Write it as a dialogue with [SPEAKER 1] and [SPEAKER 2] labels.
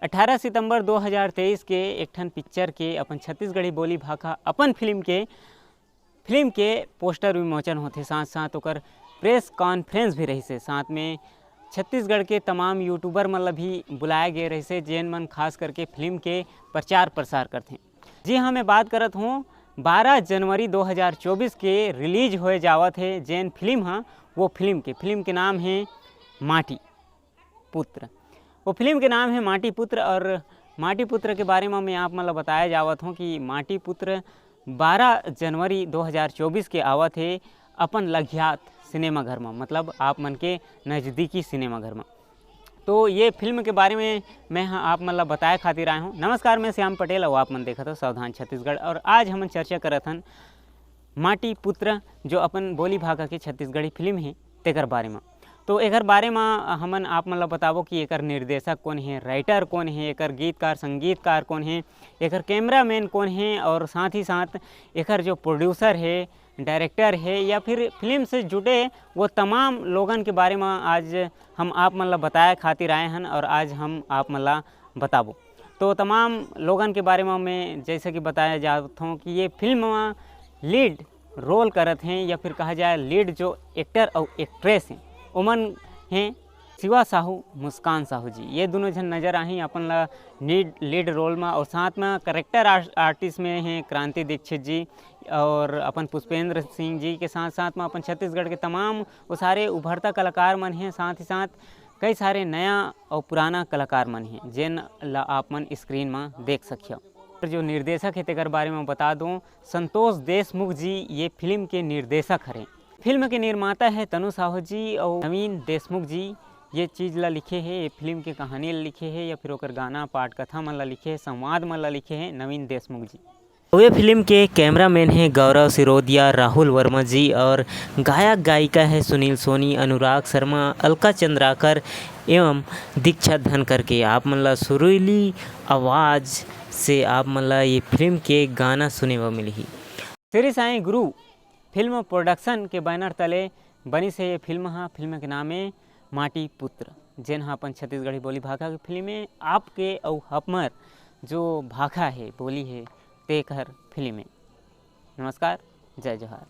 [SPEAKER 1] 18 सितंबर 2023 के एक ठन पिक्चर के अपन छत्तीसगढ़ी बोली भाखा अपन फिल्म के पोस्टर विमोचन होते, साथ साथ ओकर प्रेस कॉन्फ्रेंस भी रही। साथ में छत्तीसगढ़ के तमाम यूट्यूबर मन ला भी बुलाए गए रहे, जेन मन खास करके फिल्म के प्रचार प्रसार करते। जी हाँ, मैं बात करत हूँ 12 जनवरी 2024 के रिलीज होए जावत है जेन फिल्म हाँ, वो फिल्म के नाम है माटी पुत्र। वो फिल्म के नाम है माटी पुत्र। और माटी पुत्र के बारे में मैं आप मतलब बताया जावत हूँ कि माटी पुत्र 12 जनवरी 2024 के आवत है अपन लघियात सिनेमा घर में, मतलब आप मन के नज़दीकी सिनेमा घर में। तो ये फिल्म के बारे में मैं आप मतलब बताए खातिर आया हूँ। नमस्कार, मैं श्याम पटेल और आप मन देखत हो सावधान छत्तीसगढ़। और आज हम चर्चा करत हन माटी पुत्र, जो अपन बोली भाषा के छत्तीसगढ़ी फिल्म है तेकर बारे में। तो एकर बारे में हमन आप मतलब बताबो कि एकर निर्देशक कौन है, राइटर कौन है, एकर गीतकार संगीतकार कौन है, एकर कैमरामैन कौन है, और साथ ही साथ एकर जो प्रोड्यूसर है, डायरेक्टर है, या फिर फिल्म से जुड़े वो तमाम लोगन के बारे में आज हम आप मतलब बताए खातिर आए हैं। और आज हम आप मतलब बताबो तो तमाम लोगन के बारे में मैं जैसे कि बताया जाता हूँ कि ये फिल्म में लीड रोल करत हैं, या फिर कहा जाए लीड जो एक्टर और एक्ट्रेस हैं उमन हैं शिवा साहू, मुस्कान साहू जी। ये दोनों जन नज़र आही अपन ला लीड रोल में। और साथ में करेक्टर आर्टिस्ट में हैं क्रांति दीक्षित जी और अपन पुष्पेंद्र सिंह जी के साथ साथ में अपन छत्तीसगढ़ के तमाम वो सारे उभरता कलाकार मन हैं। साथ ही साथ कई सारे नया और पुराना कलाकार मन हैं जिन ला आप मन स्क्रीन में देख सकियो। जो निर्देशक है तेकर बारे में बता दूं, संतोष देशमुख जी ये फिल्म के निर्देशक हरे। फिल्म के निर्माता है तनु साहू जी और नवीन देशमुख जी ये चीज़ ला लिखे है, ये फिल्म की कहानी ला लिखे है, या फिर ओकर गाना पाठ कथा मन ला लिखे है, संवाद मन ला लिखे है नवीन देशमुख जी। वे फिल्म के कैमरामैन हैं गौरव सिरोदिया, राहुल वर्मा जी, और गायक गायिका है सुनील सोनी, अनुराग शर्मा, अलका चंद्राकर एवं दीक्षा धनकर के। आप मन ला सुरीली आवाज़ से आप मन ला ये फिल्म के गाना सुने व मिली। श्री साईं गुरु फिल्म प्रोडक्शन के बैनर तले बनी से ये फिल्म हाँ। फिल्म के नाम है माटी पुत्र, जेन हाँ अपन छत्तीसगढ़ी बोली भाषा की फिल्म है। आपके और हमर जो भाषा है बोली है तेकर फिल्म है। नमस्कार, जय जोहार।